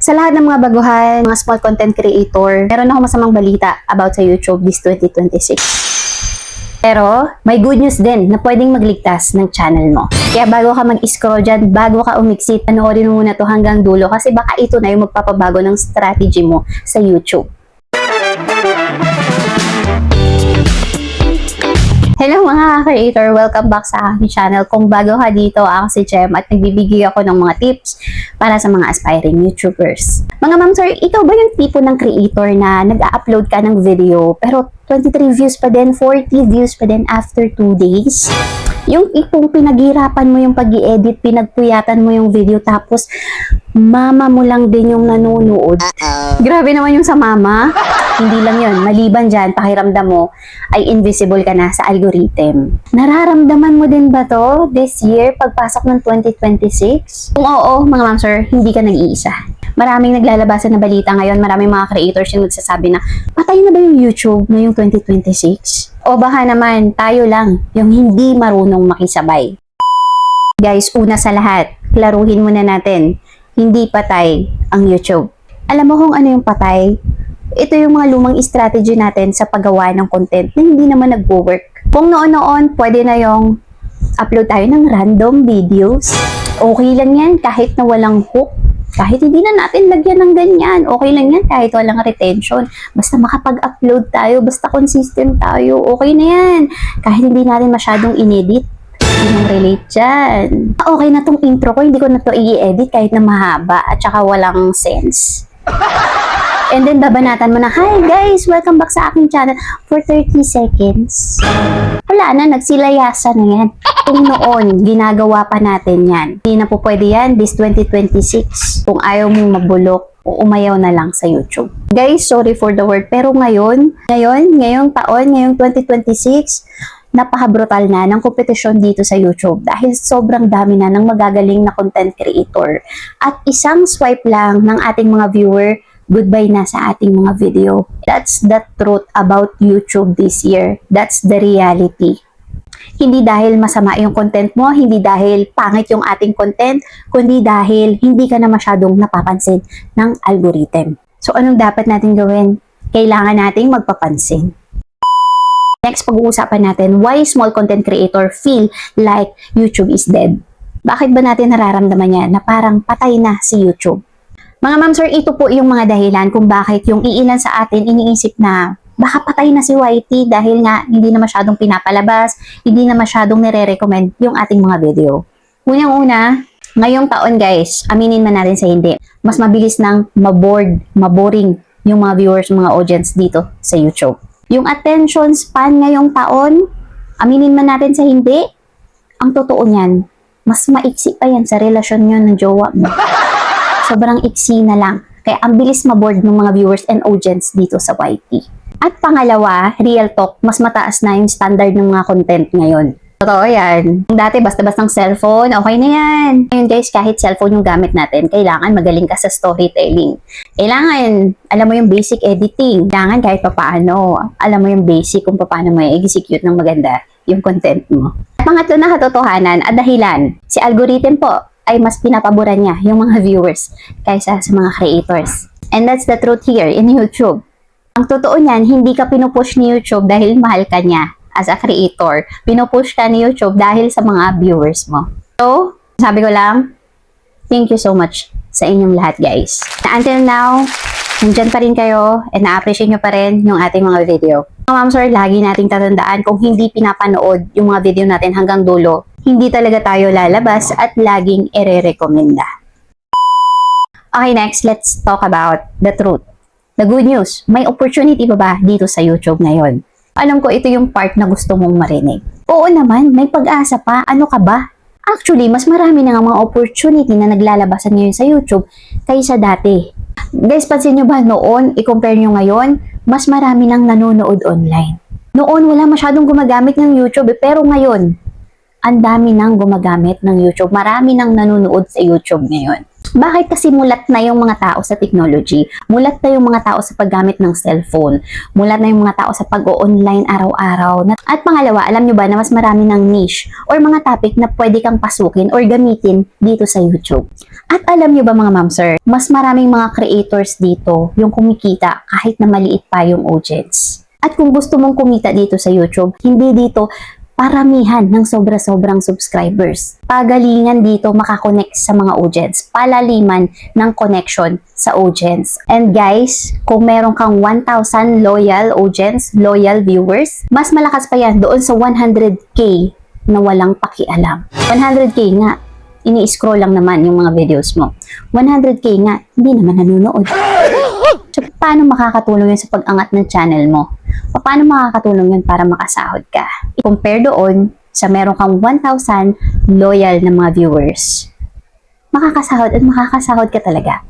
Sa lahat ng mga baguhan, mga small content creator, meron ako masamang balita about sa YouTube this 2026. Pero, may good news din na pwedeng magligtas ng channel mo. Kaya bago ka mag-scroll dyan, bago ka umiksit, panoorin mo muna to hanggang dulo kasi baka ito na yung magpapabago ng strategy mo sa YouTube. Hello mga creator! Welcome back sa aking channel. Kung bago ka dito, ako si Jem at nagbibigay ako ng mga tips para sa mga aspiring YouTubers. Mga ma'am sir, ikaw ba yung tipo ng creator na nag-upload ka ng video pero 23 views pa din, 40 views pa din after 2 days? Yung ipong pinaghirapan mo yung pag-i-edit, pinagpuyatan mo yung video tapos mama mo lang din yung nanonood. Grabe naman yung sa mama. Hindi lang yun, maliban dyan, pakiramdam mo ay invisible ka na sa algorithm. Nararamdaman mo din ba to this year, pagpasok ng 2026? Kung oo, mga ma'am sir, hindi ka nag-iisa. Maraming naglalabasan na balita ngayon, maraming mga creators yung nagsasabi na, patay na ba yung YouTube ngayong 2026? O baka naman, tayo lang yung hindi marunong makisabay. Guys, una sa lahat, klaruhin muna natin, hindi patay ang YouTube. Alam mo kung ano yung patay? Ito yung mga lumang strategy natin sa paggawa ng content na hindi naman nagwo-work. Kung noon-noon, pwede na yung upload tayo ng random videos. Okay lang yan kahit na walang hook. Kahit hindi na natin lagyan ng ganyan. Okay lang yan kahit walang retention. Basta makapag-upload tayo, basta consistent tayo. Okay na yan. Kahit hindi natin masyadong inedit. Hindi relate dyan. Okay na tong intro ko, hindi ko na to i-edit kahit na mahaba at saka walang sense. And then, babanatan mo na, hi guys, welcome back sa aking channel for 30 seconds. Wala na, nagsilayasan na yan. Kung noon, ginagawa pa natin yan. Hindi na po pwede yan, this 2026. Kung ayaw mong mabulok, umayaw na lang sa YouTube. Guys, sorry for the word, pero ngayong taon, ngayong 2026, napaka-brutal na ng kompetisyon dito sa YouTube dahil sobrang dami na ng magagaling na content creator. At isang swipe lang ng ating mga viewer, goodbye na sa ating mga video. That's the truth about YouTube this year. That's the reality. Hindi dahil masama yung content mo, hindi dahil pangit yung ating content, kundi dahil hindi ka na masyadong napapansin ng algorithm. So anong dapat natin gawin? Kailangan nating magpapansin. Next, pag-uusapan natin why small content creator feel like YouTube is dead. Bakit ba natin nararamdaman yan na parang patay na si YouTube? Mga ma'am sir, ito po yung mga dahilan kung bakit yung iilan sa atin iniisip na baka patay na si YT dahil nga hindi na masyadong pinapalabas, hindi na masyadong nire-recommend yung ating mga video. Unang-una, ngayong taon guys, aminin man natin sa hindi, mas mabilis nang maboring yung mga viewers, mga audience dito sa YouTube. Yung attention span ngayong taon, aminin man natin sa hindi, ang totoo niyan, mas maiksi pa yan sa relasyon nyo ng jowa mo. Sobrang iksi na lang. Kaya ang bilis maboard ng mga viewers and audience dito sa YT. At pangalawa, real talk, mas mataas na yung standard ng mga content ngayon. Totoo yan. Dati basta-bastang cellphone, okay na yan. Ngayon guys, kahit cellphone yung gamit natin, kailangan magaling ka sa storytelling. Kailangan, alam mo yung basic editing. Kailangan kahit papaano, alam mo yung basic kung paano mo i-execute ng maganda yung content mo. At pangatlo na katotohanan at dahilan, si algorithm po, ay mas pinapaboran niya yung mga viewers kaysa sa mga creators. And that's the truth here in YouTube. Ang totoo niyan, hindi ka pinupush ni YouTube dahil mahal ka niya as a creator. Pinupush ka ni YouTube dahil sa mga viewers mo. So, sabi ko lang, thank you so much sa inyong lahat guys. Until now, nandyan pa rin kayo and na-appreciate nyo pa rin yung ating mga video. Mga ma'am sir, lagi nating tatandaan kung hindi pinapanood yung mga video natin hanggang dulo, hindi talaga tayo lalabas at laging ire-recommenda. Okay, next, let's talk about the truth. The good news, may opportunity ba dito sa YouTube ngayon? Alam ko ito yung part na gusto mong marinig. Oo naman, may pag-asa pa. Ano ka ba? Actually, mas marami na nga mga opportunity na naglalabasan ngayon sa YouTube kaysa dati. Guys, pansin nyo ba noon, i-compare nyo ngayon, mas marami nang nanonood online. Noon, wala masyadong gumagamit ng YouTube, pero ngayon, ang dami nang gumagamit ng YouTube. Marami nang nanonood sa YouTube ngayon. Bakit? Kasi mulat na yung mga tao sa technology. Mulat na yung mga tao sa paggamit ng cellphone. Mulat na yung mga tao sa pag-o-online araw-araw. At pangalawa, alam nyo ba na mas marami ng niche or mga topic na pwede kang pasukin or gamitin dito sa YouTube. At alam nyo ba mga ma'am sir, mas maraming mga creators dito yung kumikita kahit na maliit pa yung audience. At kung gusto mong kumita dito sa YouTube, hindi dito paramihan ng sobra-sobrang subscribers. Pagalingan dito makakonect sa mga audience. Palaliman ng connection sa audience. And guys, kung meron kang 1,000 loyal audience, loyal viewers, mas malakas pa yan doon sa 100k na walang pakialam. 100k nga, ini-scroll lang naman yung mga videos mo. 100k nga, hindi naman nanonood. So, paano makakatulong yun sa pag-angat ng channel mo? Paano makakatulong yun para makasahod ka? I-compare doon sa meron kang 1,000 loyal na mga viewers. Makakasahod at makakasahod ka talaga.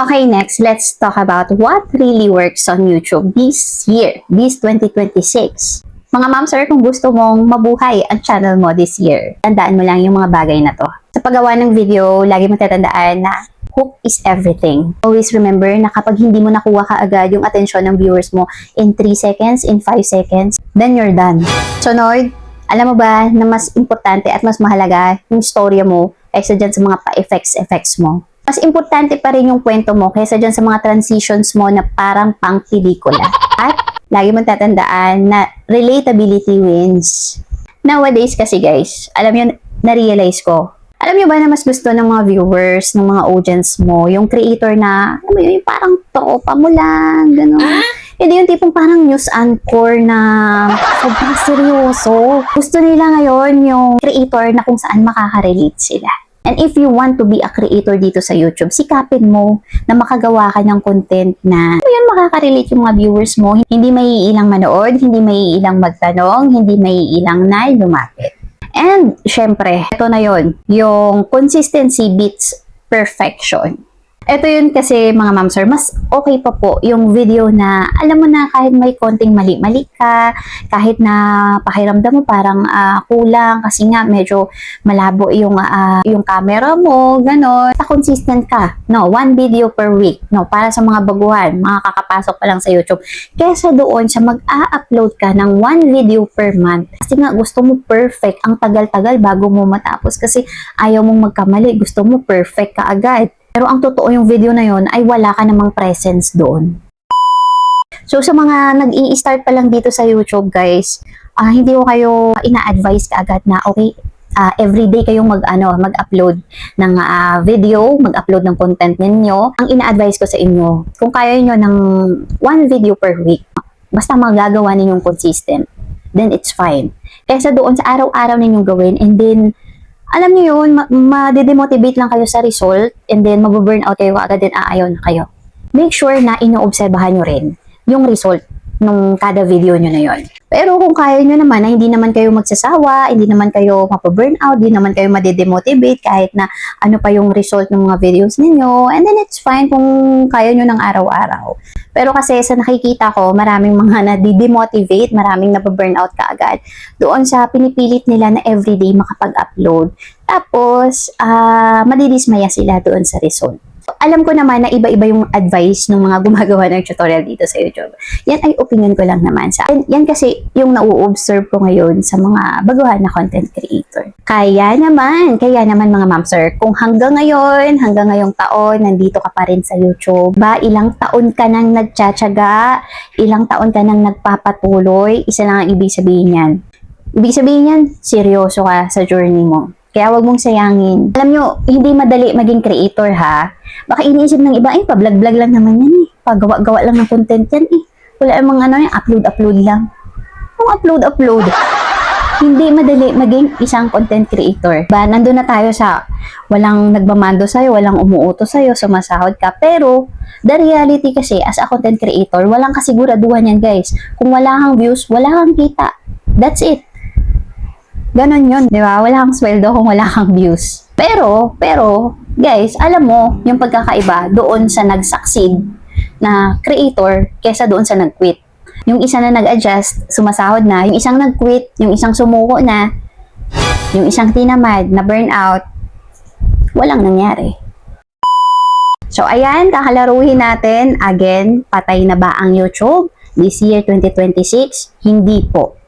Okay, next, let's talk about what really works on YouTube this year, this 2026. Mga ma'am sir, kung gusto mong mabuhay ang channel mo this year, tandaan mo lang yung mga bagay na to. Sa paggawa ng video, lagi mo tatandaan na hook is everything. Always remember na kapag hindi mo nakuha kaagad yung atensyon ng viewers mo in 3 seconds, in 5 seconds, then you're done. Sunod, alam mo ba na mas importante at mas mahalaga yung storya mo kaysa dyan sa mga pa-effects mo? Mas importante pa rin yung kwento mo kaysa dyan sa mga transitions mo na parang pang pelikula. At lagi mong tatandaan na relatability wins. Nowadays kasi guys, alam yun, na-realize ko, alam niyo ba na mas gusto ng mga viewers, ng mga audience mo, yung creator na, alam mo yun, yung parang tropa mo lang, gano'n. Hindi yung tipong parang news anchor na sobrang seryoso. Gusto nila ngayon yung creator na kung saan makaka-relate sila. And if you want to be a creator dito sa YouTube, sikapin mo na makagawa ka ng content na yun, makaka-relate yung mga viewers mo. Hindi maiilang manood, hindi maiilang magtanong, hindi maiilang na lumapit. And, syempre, ito na yon, yung consistency beats perfection. Ito yun kasi mga ma'am sir, mas okay pa po yung video na alam mo na kahit may konting mali-mali ka, kahit na pakiramdam mo parang kulang kasi nga medyo malabo yung camera mo, gano'n. Consistent ka, no, 1 video per week, no, para sa mga baguhan, mga kakapasok pa lang sa YouTube. Kesa doon sa mag-a-upload ka ng 1 video per month. Kasi nga gusto mo perfect, ang tagal-tagal bago mo matapos kasi ayaw mong magkamali, gusto mo perfect ka agad. Pero ang totoo yung video na yon ay wala ka namang presence doon. So sa mga nag-i-start pa lang dito sa YouTube guys, hindi ko kayo ina-advise kaagad na okay, everyday kayong mag-upload ng video, mag-upload ng content ninyo. Ang ina-advise ko sa inyo, kung kaya niyo ng 1 video per week, basta magagawa ninyong consistent, then it's fine. Kaysa doon sa araw-araw ninyong gawin and then alam niyo yun, ma-demotivate lang kayo sa result and then mabu-burnout kayo agad din aayaw na kayo. Make sure na inoobserbahan nyo rin yung result nung kada video nyo na yun. Pero kung kaya nyo naman na hindi naman kayo magsasawa, hindi naman kayo mapaburnout, hindi naman kayo madedemotivate kahit na ano pa yung result ng mga videos ninyo, and then it's fine kung kaya nyo ng araw-araw. Pero kasi sa nakikita ko, maraming mga nadidemotivate, maraming napaburnout kaagad doon sa pinipilit nila na everyday makapag-upload. Tapos, madidismaya sila doon sa result. Alam ko naman na iba-iba yung advice ng mga gumagawa ng tutorial dito sa YouTube. Yan ay opinion ko lang naman. Yan kasi yung na-observe ko ngayon sa mga baguhan na content creator. Kaya naman mga ma'am sir, kung hanggang ngayong taon, nandito ka pa rin sa YouTube, ilang taon ka nang nagtsatsaga, ilang taon ka nang nagpapatuloy, isa lang ang ibig sabihin yan. Ibig sabihin yan, seryoso ka sa journey mo. Kaya wag mong sayangin. Alam nyo, hindi madali maging creator ha. Baka iniisip ng iba, pa-vlog-vlog lang naman yan eh. Pagawa-gawa lang ng content yan eh. Wala namang upload-upload lang. Kung upload-upload. Hindi madali maging isang content creator. Nandun na tayo sa walang nagmamando sa'yo, walang umuuto sa'yo, sumasahod ka. Pero, the reality kasi, as a content creator, walang kasiguraduhan yan guys. Kung wala kang views, wala kang kita. That's it. Ganon yun, di ba? Wala kang sweldo kung wala kang views. Pero, guys, alam mo yung pagkakaiba doon sa nag-succeed na creator kesa doon sa nag-quit. Yung isa na nag-adjust, sumasahod na. Yung isang nag-quit, yung isang sumuko na, yung isang tinamad, na burnout, walang nangyari. So, ayan, kakalaruhin natin. Again, patay na ba ang YouTube this year 2026? Hindi po.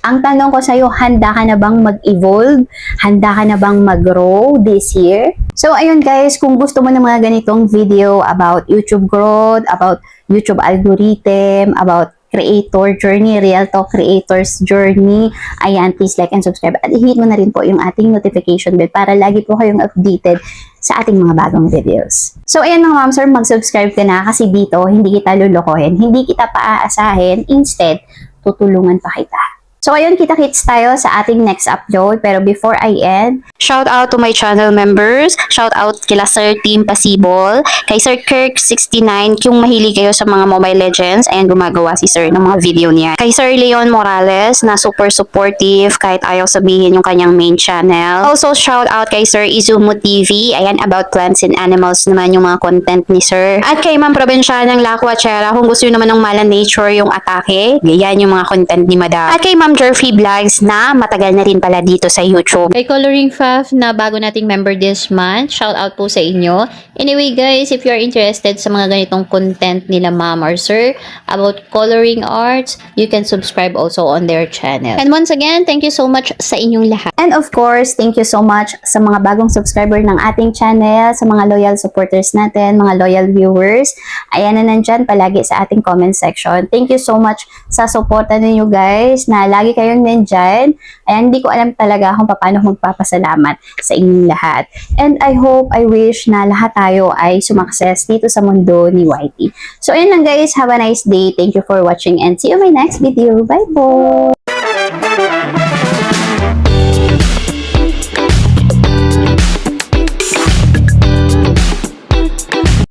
Ang tanong ko sa'yo, handa ka na bang mag-evolve? Handa ka na bang mag-grow this year? So, ayun guys, kung gusto mo ng mga ganitong video about YouTube growth, about YouTube algorithm, about creator journey, real talk creators journey, ayan, please like and subscribe. At i-hit mo na rin po yung ating notification bell para lagi po kayong updated sa ating mga bagong videos. So, ayan mga ma'am sir, mag-subscribe ka na kasi dito, hindi kita lulukohin, hindi kita paaasahin, instead, tutulungan pa kita. So, ayun, kita-kits tayo sa ating next upload. Pero before I end, shout out to my channel members. Shout out kila Sir Team Pasibol, kay Sir Kirk69, kung mahilig kayo sa mga Mobile Legends, ayan, gumagawa si Sir ng mga video niya. Kay Sir Leon Morales, na super supportive kahit ayaw sabihin yung kanyang main channel. Also, shout out kay Sir Izumo TV, ayan, about plants and animals naman yung mga content ni Sir. At kay Ma'am Provincianang Lakwachera, kung gusto nyo naman ng mala nature yung atake, yan yung mga content ni Madam. At kay Ma'am Jerfy Vlogs na matagal na rin pala dito sa YouTube. Kay Coloring Faf na bago nating member this month, shout out po sa inyo. Anyway guys, if you are interested sa mga ganitong content nila ma'am or sir about coloring arts, you can subscribe also on their channel. And once again, thank you so much sa inyong lahat. And of course, thank you so much sa mga bagong subscriber ng ating channel, sa mga loyal supporters natin, mga loyal viewers. Ayan na nandyan palagi sa ating comment section. Thank you so much sa suporta ninyo guys, na lagi kayong nandyan. Ayan, hindi ko alam talaga kung paano magpapasalamat sa inyong lahat. And I hope, I wish na lahat tayo ay sumakses dito sa mundo ni YT. So, ayan lang guys. Have a nice day. Thank you for watching and see you in my next video. Bye po!